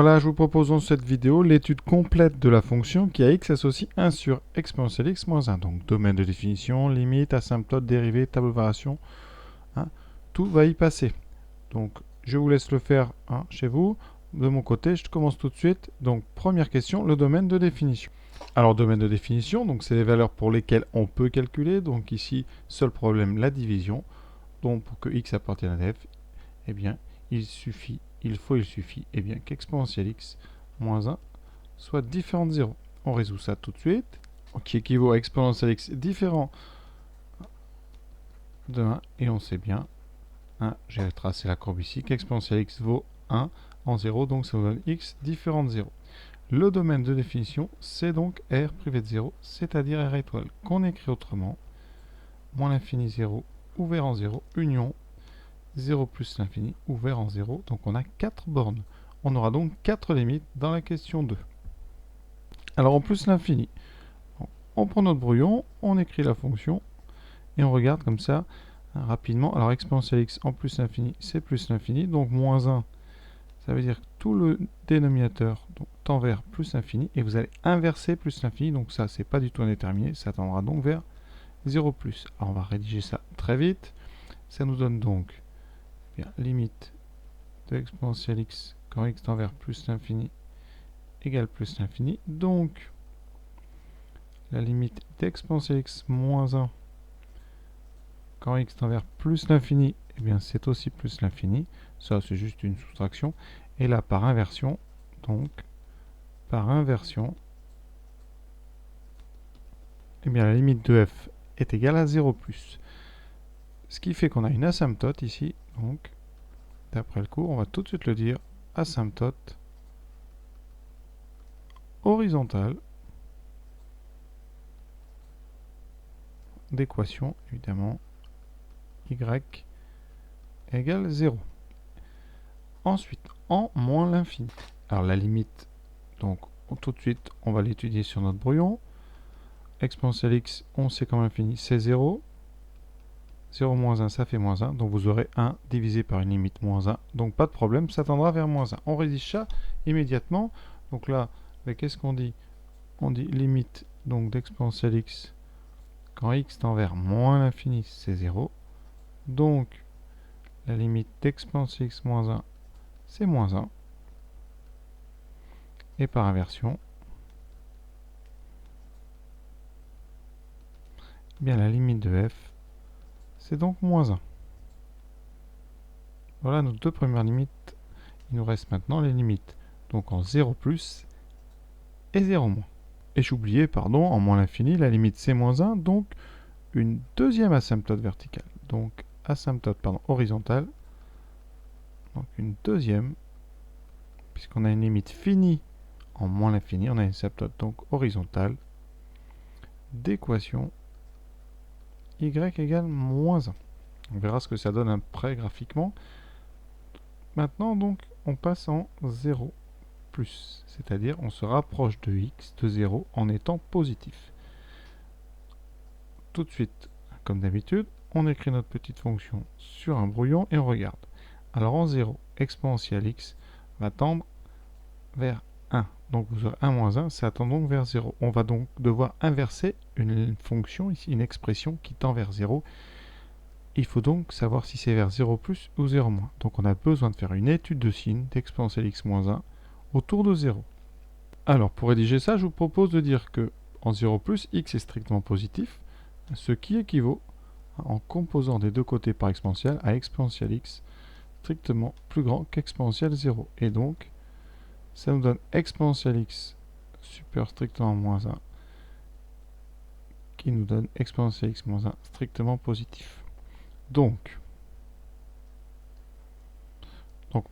Voilà, je vous propose dans cette vidéo l'étude complète de la fonction qui a x associe 1 sur exponentielle x moins 1. Donc domaine de définition, limite, asymptote, dérivée, table de variation, hein, tout va y passer. Donc je vous laisse le faire chez vous. De mon côté, je commence tout de suite. Donc première question, le domaine de définition. Alors domaine de définition, donc c'est les valeurs pour lesquelles on peut calculer. Donc ici, seul problème, la division. Donc pour que x appartienne à f, eh bien, il suffit qu'exponentielle x moins 1 soit différent de 0. On résout ça tout de suite, qui équivaut à exponentielle x différent de 1, et on sait bien, j'ai tracé la courbe ici, qu'exponentielle x vaut 1 en 0, donc ça nous donne x différent de 0. Le domaine de définition, c'est donc r privé de 0, c'est-à-dire r étoile, qu'on écrit autrement, moins l'infini 0, ouvert en 0, union 0 plus l'infini, ouvert en 0. Donc on a 4 bornes. On aura donc 4 limites dans la question 2. Alors en plus l'infini, on prend notre brouillon, on écrit la fonction, et on regarde comme ça, rapidement. Alors exponentielle x en plus l'infini, c'est plus l'infini. Donc moins 1, ça veut dire que tout le dénominateur tend vers plus l'infini, et vous allez inverser plus l'infini. Donc ça, c'est pas du tout indéterminé, ça tendra donc vers 0 plus. Alors on va rédiger ça très vite. Ça nous donne donc limite de exponentielle x quand x tend vers plus l'infini égale plus l'infini. Donc, la limite d'exponentielle x moins 1 quand x tend vers plus l'infini, eh bien c'est aussi plus l'infini. Ça, c'est juste une soustraction. Et là, par inversion, donc, par inversion, eh bien la limite de f est égale à 0 plus. Ce qui fait qu'on a une asymptote ici, donc, d'après le cours, on va tout de suite le dire, asymptote horizontale d'équation, évidemment, y égale 0. Ensuite, en moins l'infini. Alors la limite, donc tout de suite, on va l'étudier sur notre brouillon. Exponentielle x, on sait qu'en infini, c'est 0. 0 moins 1, ça fait moins 1. Donc vous aurez 1 divisé par une limite moins 1. Donc pas de problème, ça tendra vers moins 1. On rédige ça immédiatement. Donc là, qu'est-ce qu'on dit? On dit limite donc d'exponentielle x quand x tend vers moins l'infini, c'est 0. Donc la limite d'exponentielle x moins 1, c'est moins 1. Et par inversion, bien la limite de f, c'est donc moins 1. Voilà nos deux premières limites. Il nous reste maintenant les limites. Donc en 0 plus et 0 moins. Et j'oubliais, pardon, en moins l'infini, la limite c'est moins 1, donc une deuxième asymptote verticale. Donc asymptote, horizontale. Donc une deuxième, puisqu'on a une limite finie en moins l'infini, on a une asymptote donc horizontale d'équation y égale moins 1. On verra ce que ça donne après graphiquement. Maintenant, donc, on passe en 0 plus, c'est-à-dire on se rapproche de x de 0 en étant positif. Tout de suite, comme d'habitude, on écrit notre petite fonction sur un brouillon et on regarde. Alors en 0, exponentielle x va tendre vers 1. Donc vous aurez 1 moins 1, ça tend donc vers 0. On va donc devoir inverser une fonction, ici une expression qui tend vers 0. Il faut donc savoir si c'est vers 0 plus ou 0 moins. Donc on a besoin de faire une étude de signe d'exponentielle x moins 1 autour de 0. Alors pour rédiger ça, je vous propose de dire que en 0 plus, x est strictement positif, ce qui équivaut, en composant des deux côtés par exponentielle, à exponentielle x strictement plus grand qu'exponentielle 0. Et donc, ça nous donne exponentielle x super strictement moins 1, qui nous donne exponentielle x moins 1 strictement positif. Donc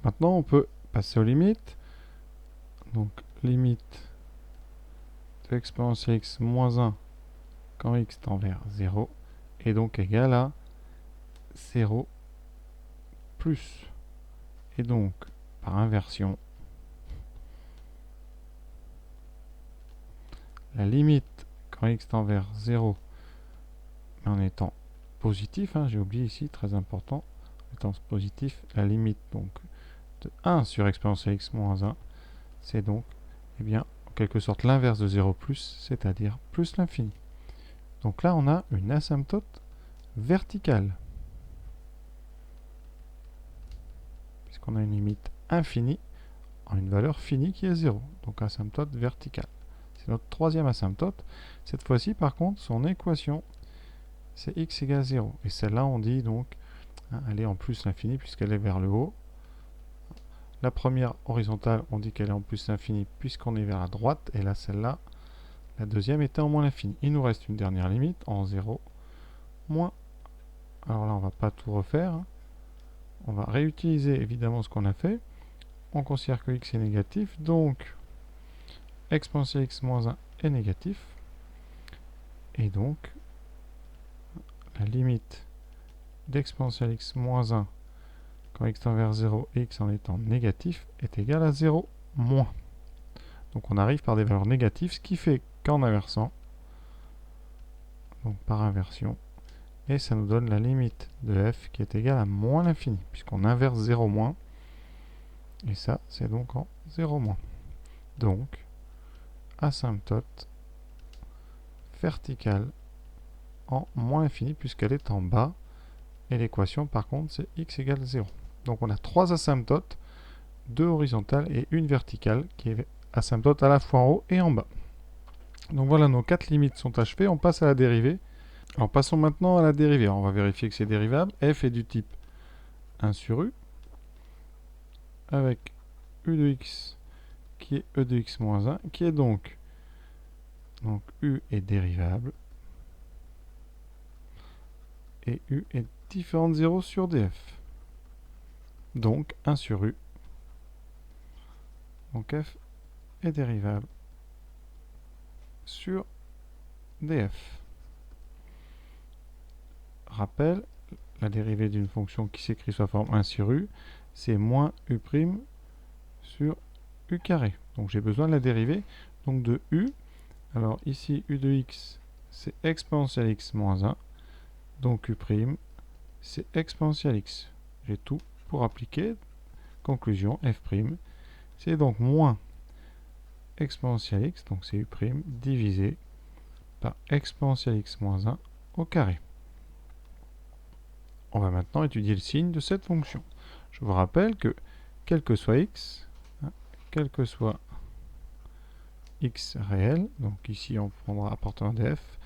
maintenant, on peut passer aux limites. Donc, limite de exponentielle x moins 1 quand x tend vers 0 est donc égal à 0 plus. Et donc, par inversion, la limite quand x tend vers 0, mais en étant positif, j'ai oublié ici, très important, en étant positif, la limite donc de 1 sur exponentielle x moins 1 c'est donc, eh bien, en quelque sorte l'inverse de 0 plus, c'est-à-dire plus l'infini. Donc là, on a une asymptote verticale, puisqu'on a une limite infinie en une valeur finie qui est 0, donc asymptote verticale. C'est notre troisième asymptote. Cette fois-ci, par contre, son équation, c'est x égale 0. Et celle-là, on dit donc, elle est en plus l'infini puisqu'elle est vers le haut. La première horizontale, on dit qu'elle est en plus l'infini puisqu'on est vers la droite. Et là, celle-là, la deuxième était en moins l'infini. Il nous reste une dernière limite en 0, moins. Alors là, on ne va pas tout refaire. On va réutiliser évidemment ce qu'on a fait. On considère que x est négatif, donc exponentielle x moins 1 est négatif. Et donc, la limite d'exponentielle x moins 1 quand x tend vers 0 et x en étant négatif est égal à 0 moins. Donc on arrive par des valeurs négatives, ce qui fait qu'en inversant, donc par inversion, et ça nous donne la limite de f qui est égale à moins l'infini, puisqu'on inverse 0 moins, et ça c'est donc en 0 moins. Donc, asymptote verticale en moins l'infini, puisqu'elle est en bas, et l'équation par contre c'est x égale 0. Donc on a trois asymptotes, deux horizontales et une verticale, qui est asymptote à la fois en haut et en bas. Donc voilà, nos quatre limites sont achevées, on passe à la dérivée. Alors passons maintenant à la dérivée. Alors, on va vérifier que c'est dérivable. F est du type 1 sur u, avec u de x qui est e de x moins 1, qui est donc u est dérivable, et u est différent de 0 sur df. Donc 1 sur u. Donc f est dérivable sur df. Rappel, la dérivée d'une fonction qui s'écrit sous la forme 1 sur u, c'est moins u' sur u carré. Donc j'ai besoin de la dérivée donc de u. Alors ici u de x c'est exponentielle x moins 1. Donc u' c'est exponentielle x. J'ai tout pour appliquer. Conclusion, f' c'est donc moins exponentielle x, donc c'est u' divisé par exponentielle x moins 1 au carré. On va maintenant étudier le signe de cette fonction. Je vous rappelle que quel que soit x, quel que soit x réel, donc ici on prendra appartenant de f,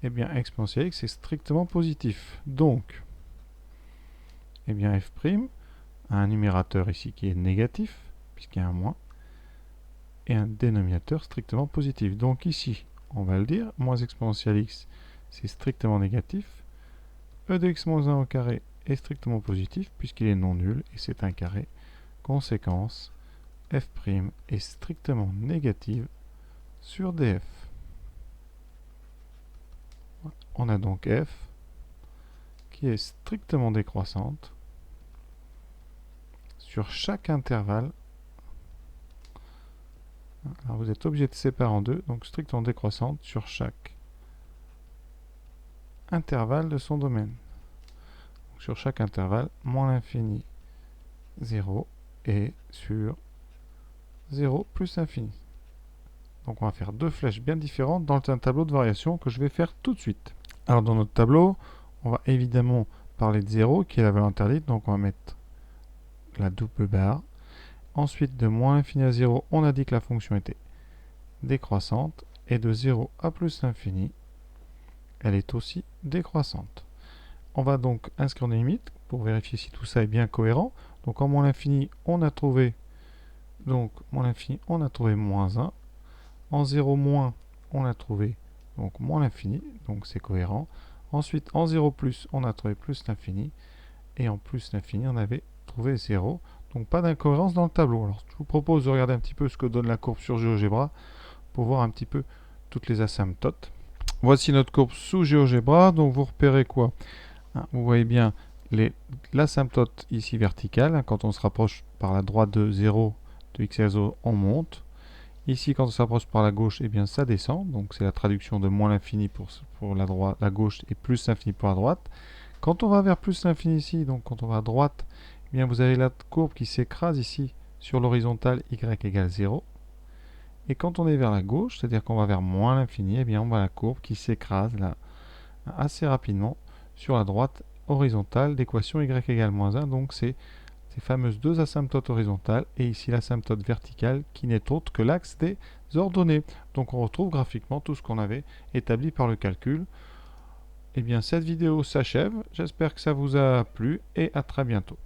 et bien exponentielle x est strictement positif. Donc, et bien f' a un numérateur ici qui est négatif, puisqu'il y a un moins, et un dénominateur strictement positif. Donc ici, on va le dire, moins exponentielle x, c'est strictement négatif. E de x moins 1 au carré est strictement positif, puisqu'il est non nul, et c'est un carré. Conséquence, f' est strictement négative sur df. On a donc f qui est strictement décroissante sur chaque intervalle. Alors vous êtes obligé de séparer en deux, donc strictement décroissante sur chaque intervalle de son domaine. Donc sur chaque intervalle, moins l'infini 0 et sur 0 plus l'infini. Donc on va faire deux flèches bien différentes dans un tableau de variation que je vais faire tout de suite. Alors dans notre tableau, on va évidemment parler de 0 qui est la valeur interdite, donc on va mettre la double barre. Ensuite de moins l'infini à 0, on a dit que la fonction était décroissante, et de 0 à plus l'infini, elle est aussi décroissante. On va donc inscrire des limites pour vérifier si tout ça est bien cohérent. Donc en moins l'infini, on a trouvé moins 1. En 0 moins, on a trouvé donc moins l'infini, donc c'est cohérent. Ensuite, en 0 plus, on a trouvé plus l'infini. Et en plus l'infini, on avait trouvé 0. Donc pas d'incohérence dans le tableau. Alors je vous propose de regarder un petit peu ce que donne la courbe sur GeoGebra pour voir un petit peu toutes les asymptotes. Voici notre courbe sous GeoGebra. Donc vous repérez quoi? Vous voyez bien l'asymptote ici verticale. Quand on se rapproche par la droite de 0, de x égale 0, on monte. Ici, quand on s'approche par la gauche, eh bien ça descend. Donc c'est la traduction de moins l'infini pour la gauche et plus l'infini pour la droite. Quand on va vers plus l'infini ici, donc quand on va à droite, eh bien vous avez la courbe qui s'écrase ici sur l'horizontale y égale 0. Et quand on est vers la gauche, c'est-à-dire qu'on va vers moins l'infini, eh bien on voit la courbe qui s'écrase là assez rapidement sur la droite horizontale d'équation y égale moins 1. Donc c'est ces fameuses deux asymptotes horizontales et ici l'asymptote verticale qui n'est autre que l'axe des ordonnées. Donc on retrouve graphiquement tout ce qu'on avait établi par le calcul. Eh bien cette vidéo s'achève, j'espère que ça vous a plu et à très bientôt.